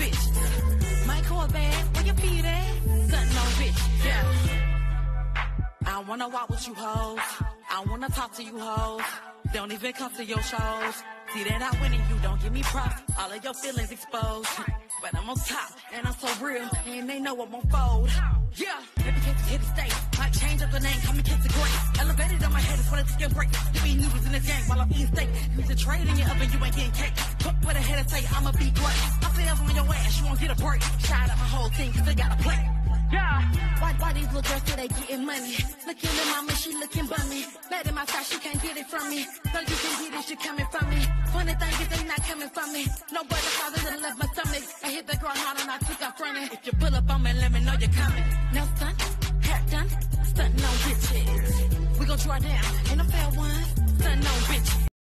bitch. My core bad, where your feet at? Stunting on bitch, yeah. I don't wanna walk with you hoes. I don't wanna talk to you hoes. Don't even come to your shows. See that I winning, you don't give me props. All of your feelings exposed. But I'm on top, and I'm so real, and they know I'm on fold. Yeah, every case hit the state. Might change up the name, call me Kids of Grace. Elevated on my head, it's when it's getting break. You be noodles in this game while I'm eating steak. You the trade in your oven, you ain't getting cake. Cook with a head and say, I'ma be great. I fails on your ass, you won't get a break. Shout out my whole team, cause they got a play. Yeah. Why these little girls say they getting money? Looking at mama, she looking bummy. Let him outside, she can't get it from me. So you can get it, she coming from me. Funny thing is they not coming from me. No butterflies done left my stomach. I hit the ground hard and I took off running. If you pull up on me, let me know you're coming. Now stunt, hat done, stunting on bitches. We gon' draw down, ain't no fair one. Stunting on bitches.